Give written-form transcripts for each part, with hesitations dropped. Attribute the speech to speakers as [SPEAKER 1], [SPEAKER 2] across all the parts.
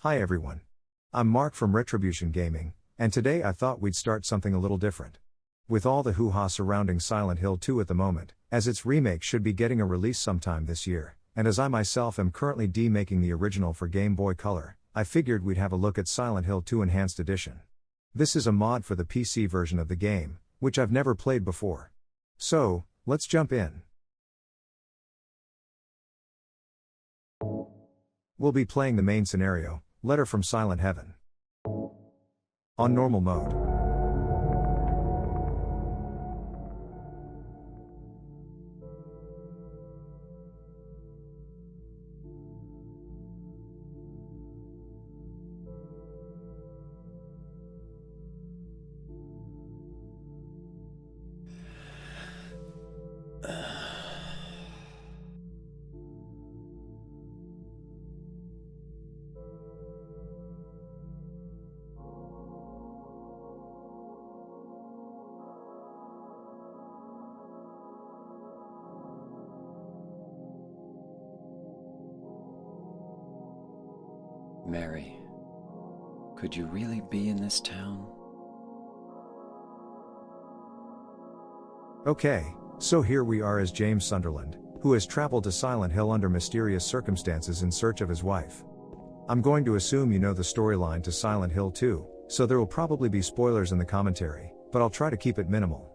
[SPEAKER 1] Hi everyone. I'm Mark from Retribution Gaming, and today I thought we'd start something a little different. With all the hoo-ha surrounding Silent Hill 2 at the moment, as its remake should be getting a release sometime this year, and as I myself am currently demaking the original for Game Boy Color, I figured we'd have a look at Silent Hill 2 Enhanced Edition. This is a mod for the PC version of the game, which I've never played before. So, let's jump in. We'll be playing the main scenario, Letter from Silent Heaven. On normal mode.
[SPEAKER 2] Mary, could you really be in this town?
[SPEAKER 1] Okay, so here we are as James Sunderland, who has traveled to Silent Hill under mysterious circumstances in search of his wife. I'm going to assume you know the storyline to Silent Hill 2, so there will probably be spoilers in the commentary, but I'll try to keep it minimal.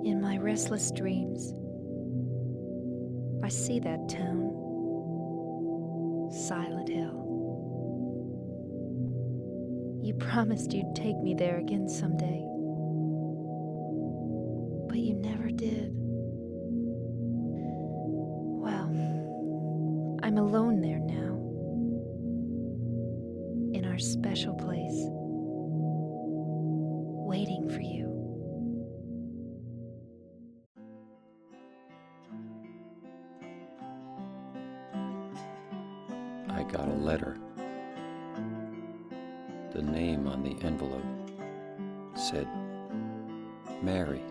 [SPEAKER 3] In my restless dreams, I see that town, Silent Hill. You promised you'd take me there again someday, but you never did. Well, I'm alone there now, in our special place, waiting for you.
[SPEAKER 2] I got a letter. The name on the envelope said, Mary.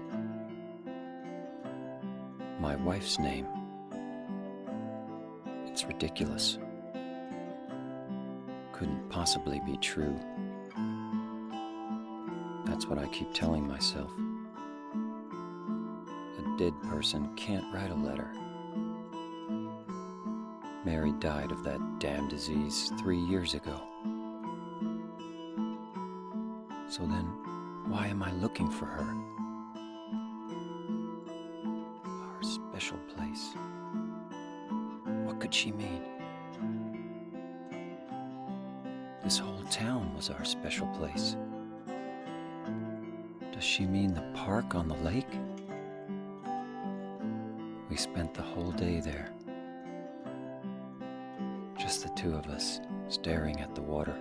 [SPEAKER 2] My wife's name. It's ridiculous. Couldn't possibly be true. That's what I keep telling myself. A dead person can't write a letter. Mary died of that damn disease 3 years ago. So then, why am I looking for her? Our special place. What could she mean? This whole town was our special place. Does she mean the park on the lake? We spent the whole day there. Just the two of us, staring at the water.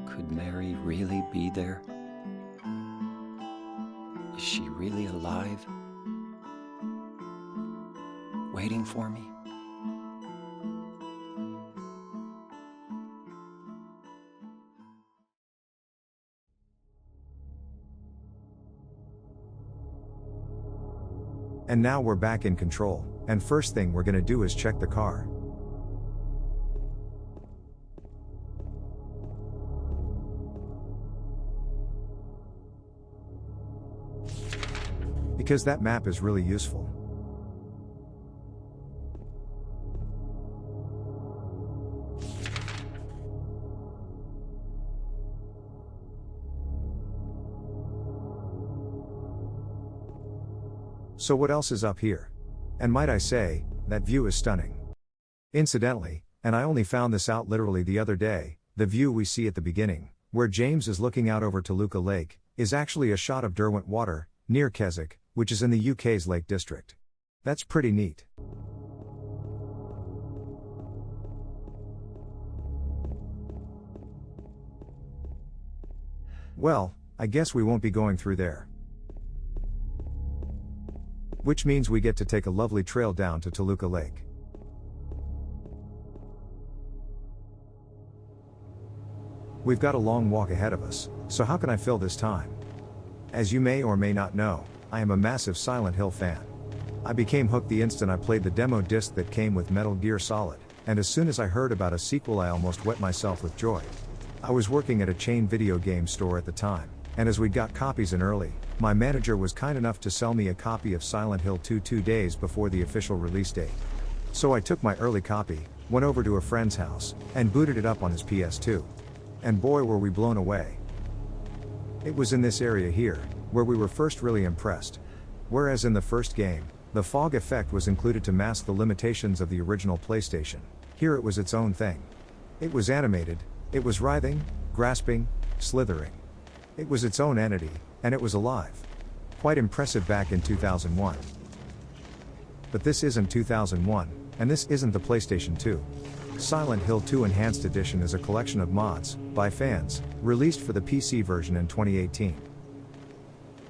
[SPEAKER 2] Could Mary really be there? Is she really alive? Waiting for me?
[SPEAKER 1] And now we're back in control, and first thing we're gonna do is check the car. Because that map is really useful. So what else is up here? And might I say, that view is stunning. Incidentally, and I only found this out literally the other day, the view we see at the beginning, where James is looking out over Toluca Lake, is actually a shot of Derwent Water, near Keswick, which is in the UK's Lake District. That's pretty neat. Well, I guess we won't be going through there. Which means we get to take a lovely trail down to Toluca Lake. We've got a long walk ahead of us, so how can I fill this time? As you may or may not know, I am a massive Silent Hill fan. I became hooked the instant I played the demo disc that came with Metal Gear Solid, and as soon as I heard about a sequel I almost wet myself with joy. I was working at a chain video game store at the time, and as we got copies in early, my manager was kind enough to sell me a copy of Silent Hill 2 2 days before the official release date. So I took my early copy, went over to a friend's house, and booted it up on his PS2. And boy were we blown away. It was in this area here, where we were first really impressed. Whereas in the first game, the fog effect was included to mask the limitations of the original PlayStation, here it was its own thing. It was animated, it was writhing, grasping, slithering. It was its own entity, and it was alive. Quite impressive back in 2001. But this isn't 2001, and this isn't the PlayStation 2. Silent Hill 2 Enhanced Edition is a collection of mods, by fans, released for the PC version in 2018.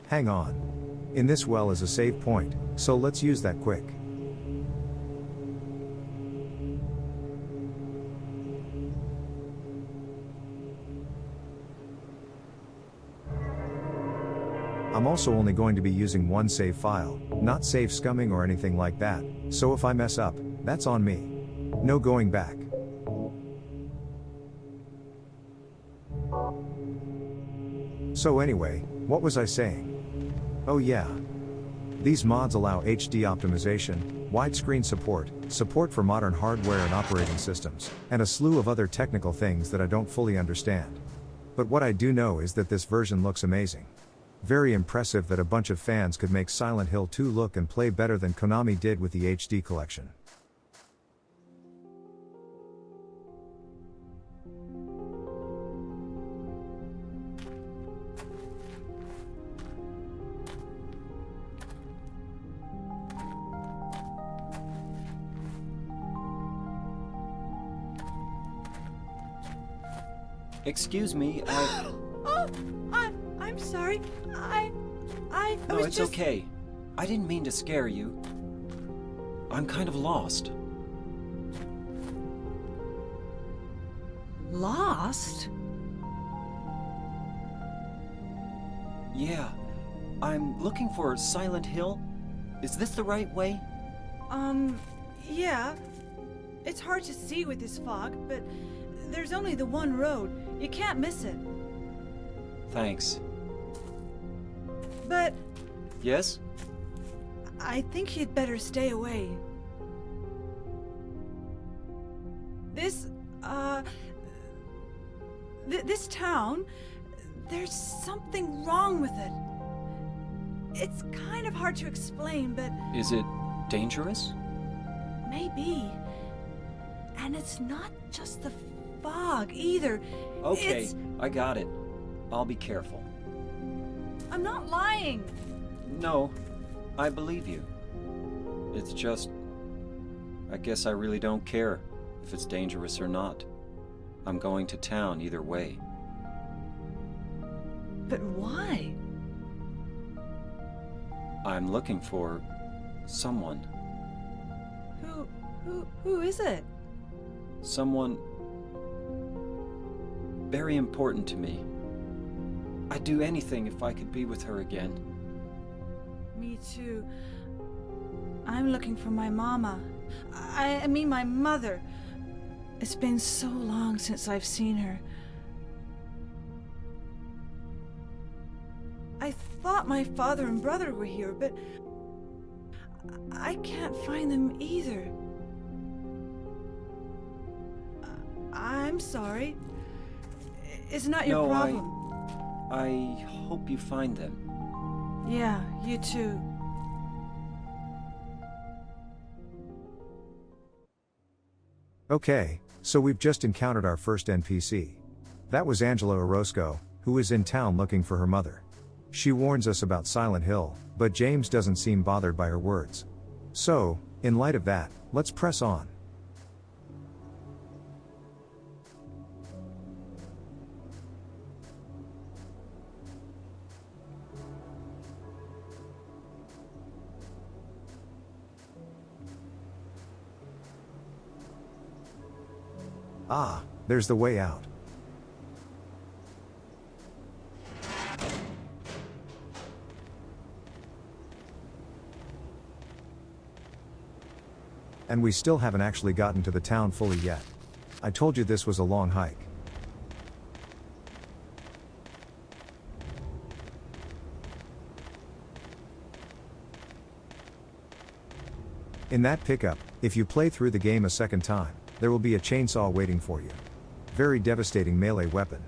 [SPEAKER 1] Hang on. In this well is a save point, so let's use that quick. I'm also only going to be using one save file, not save scumming or anything like that, so if I mess up, that's on me. No going back. So anyway, what was I saying? Oh yeah. These mods allow HD optimization, widescreen support for modern hardware and operating systems, and a slew of other technical things that I don't fully understand. But what I do know is that this version looks amazing. Very impressive that a bunch of fans could make Silent Hill 2 look and play better than Konami did with the HD collection.
[SPEAKER 2] Excuse me,
[SPEAKER 4] I'm sorry. I
[SPEAKER 2] No,
[SPEAKER 4] was
[SPEAKER 2] it's
[SPEAKER 4] just...
[SPEAKER 2] okay. I didn't mean to scare you. I'm kind of lost.
[SPEAKER 4] Lost?
[SPEAKER 2] Yeah. I'm looking for Silent Hill. Is this the right way?
[SPEAKER 4] Yeah. It's hard to see with this fog, but there's only the one road. You can't miss it.
[SPEAKER 2] Thanks.
[SPEAKER 4] But
[SPEAKER 2] Yes?
[SPEAKER 4] I think you'd better stay away. This town, there's something wrong with it. It's kind of hard to explain, but
[SPEAKER 2] Is it dangerous?
[SPEAKER 4] maybe. And it's not just the fog either.
[SPEAKER 2] Okay, I got it. I'll be careful.
[SPEAKER 4] I'm not lying.
[SPEAKER 2] No, I believe you. It's just... I guess I really don't care if it's dangerous or not. I'm going to town either way.
[SPEAKER 4] But why?
[SPEAKER 2] I'm looking for... someone.
[SPEAKER 4] Who is it?
[SPEAKER 2] Someone... very important to me. I'd do anything if I could be with her again.
[SPEAKER 4] Me too. I'm looking for my mama. I mean my mother. It's been so long since I've seen her. I thought my father and brother were here, but I can't find them either. I'm sorry. It's not your problem.
[SPEAKER 2] I hope you find them.
[SPEAKER 4] Yeah, you too.
[SPEAKER 1] Okay, so we've just encountered our first NPC. That was Angela Orozco, who is in town looking for her mother. She warns us about Silent Hill, but James doesn't seem bothered by her words. So, in light of that, let's press on. Ah, there's the way out. And we still haven't actually gotten to the town fully yet. I told you this was a long hike. In that pickup, if you play through the game a second time, there will be a chainsaw waiting for you. Very devastating melee weapon.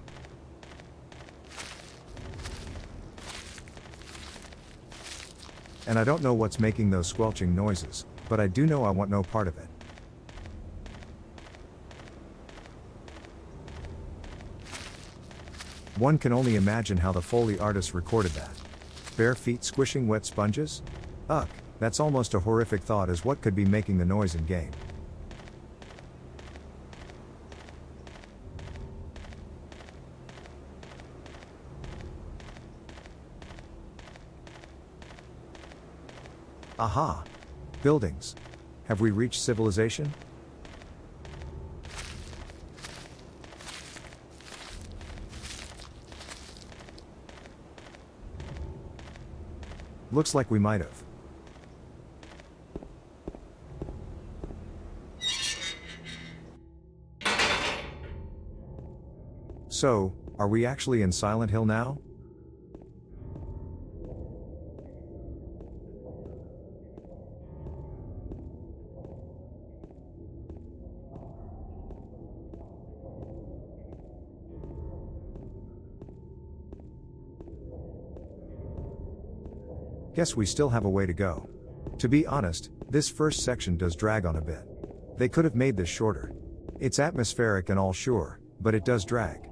[SPEAKER 1] And I don't know what's making those squelching noises, but I do know I want no part of it. One can only imagine how the Foley artists recorded that. Bare feet squishing wet sponges? Ugh, that's almost a horrific thought as what could be making the noise in game. Aha! Buildings. Have we reached civilization? Looks like we might have. So, are we actually in Silent Hill now? Guess we still have a way to go. To be honest, this first section does drag on a bit. They could have made this shorter. It's atmospheric and all sure, but it does drag.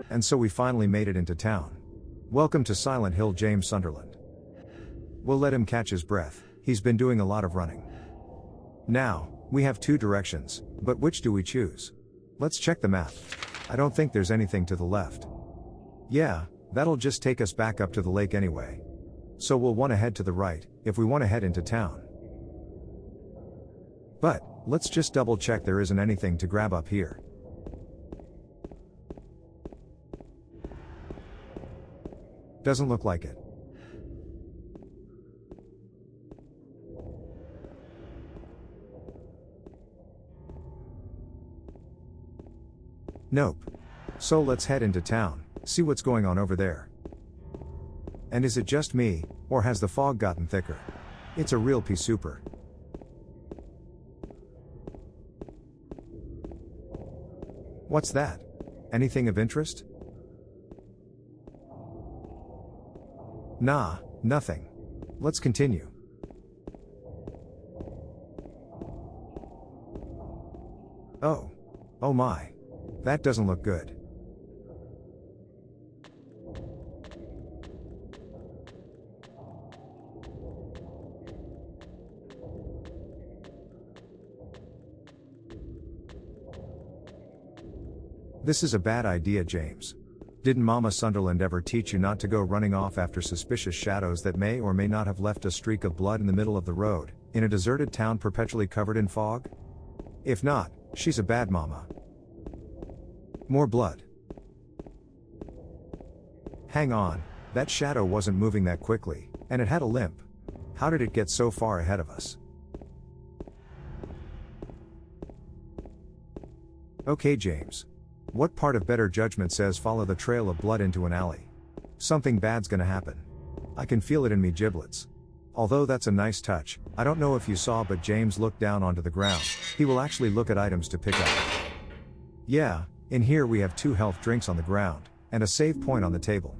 [SPEAKER 1] And so we finally made it into town. Welcome to Silent Hill, James Sunderland. We'll let him catch his breath, he's been doing a lot of running. Now, we have two directions, but which do we choose? Let's check the map. I don't think there's anything to the left. Yeah, that'll just take us back up to the lake anyway. So we'll want to head to the right, if we want to head into town. But, let's just double check there isn't anything to grab up here. Doesn't look like it. Nope. So let's head into town, see what's going on over there. And is it just me, or has the fog gotten thicker? It's a real pea super. What's that? Anything of interest? Nah, nothing. Let's continue. Oh my. That doesn't look good. This is a bad idea, James. Didn't Mama Sunderland ever teach you not to go running off after suspicious shadows that may or may not have left a streak of blood in the middle of the road, in a deserted town perpetually covered in fog? If not, she's a bad mama. More blood. Hang on, that shadow wasn't moving that quickly, and it had a limp. How did it get so far ahead of us? Okay, James. What part of better judgment says follow the trail of blood into an alley? Something bad's gonna happen. I can feel it in me giblets. Although that's a nice touch, I don't know if you saw but James looked down onto the ground. He will actually look at items to pick up. Yeah, in here we have 2 health drinks on the ground, and a save point on the table.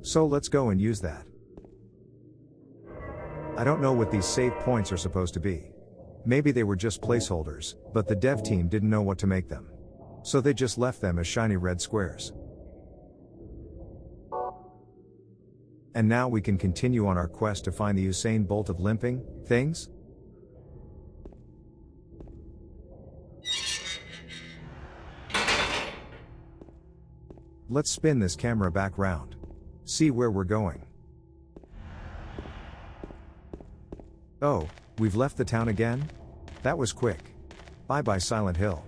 [SPEAKER 1] So let's go and use that. I don't know what these save points are supposed to be. Maybe they were just placeholders, but the dev team didn't know what to make them. So they just left them as shiny red squares. And now we can continue on our quest to find the Usain Bolt of limping things? Let's spin this camera back round. See where we're going. Oh, we've left the town again? That was quick. Bye-bye Silent Hill.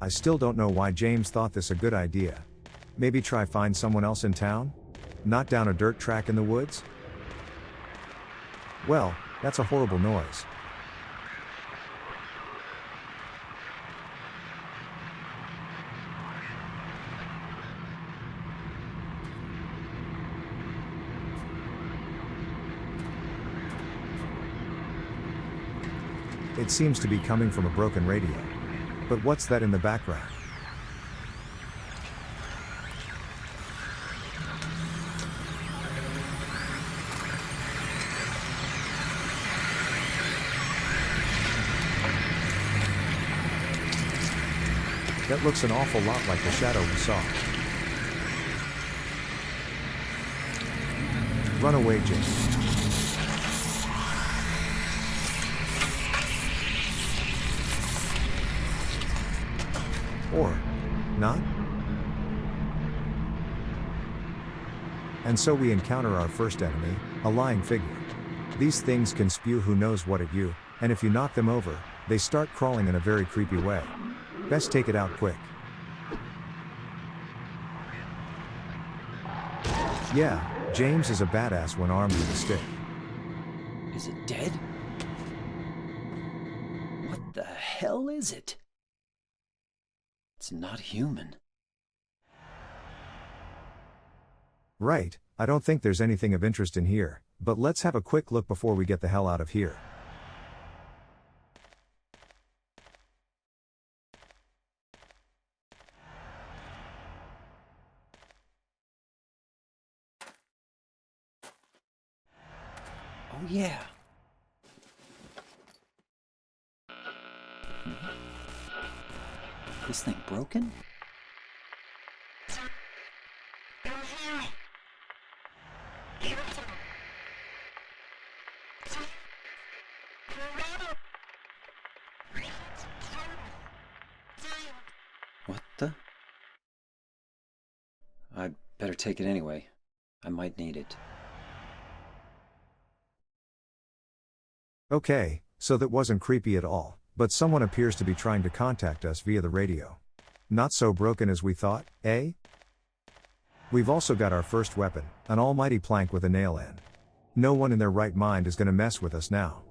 [SPEAKER 1] I still don't know why James thought this a good idea. Maybe try find someone else in town? Not down a dirt track in the woods? Well, that's a horrible noise. It seems to be coming from a broken radio. But what's that in the background? That looks an awful lot like the shadow we saw. Run away, James. Or not? And so we encounter our first enemy, a lying figure. These things can spew who knows what at you, and if you knock them over, they start crawling in a very creepy way. Best take it out quick. Yeah, James is a badass when armed with a stick.
[SPEAKER 2] Is it dead? What the hell is it? It's not human.
[SPEAKER 1] Right, I don't think there's anything of interest in here, but let's have a quick look before we get the hell out of here.
[SPEAKER 2] Oh yeah. This thing broken? What the? I'd better take it anyway. I might need it.
[SPEAKER 1] Okay, so that wasn't creepy at all, but someone appears to be trying to contact us via the radio. Not so broken as we thought, eh? We've also got our first weapon, an almighty plank with a nail in. No one in their right mind is gonna mess with us now.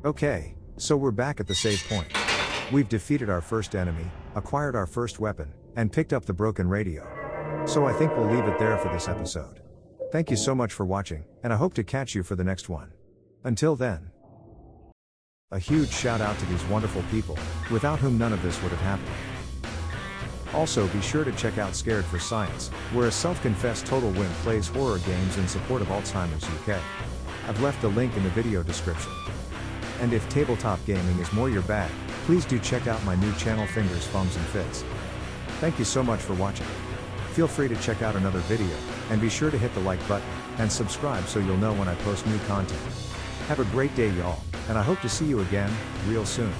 [SPEAKER 1] Okay, so we're back at the save point. We've defeated our first enemy, acquired our first weapon, and picked up the broken radio. So I think we'll leave it there for this episode. Thank you so much for watching, and I hope to catch you for the next one. Until then. A huge shout out to these wonderful people, without whom none of this would have happened. Also be sure to check out Scared for Science, where a self-confessed total wimp plays horror games in support of Alzheimer's UK. I've left a link in the video description. And if tabletop gaming is more your bag, please do check out my new channel Fingers, Thumbs and Fits. Thank you so much for watching. Feel free to check out another video, and be sure to hit the like button, and subscribe so you'll know when I post new content. Have a great day y'all, and I hope to see you again, real soon.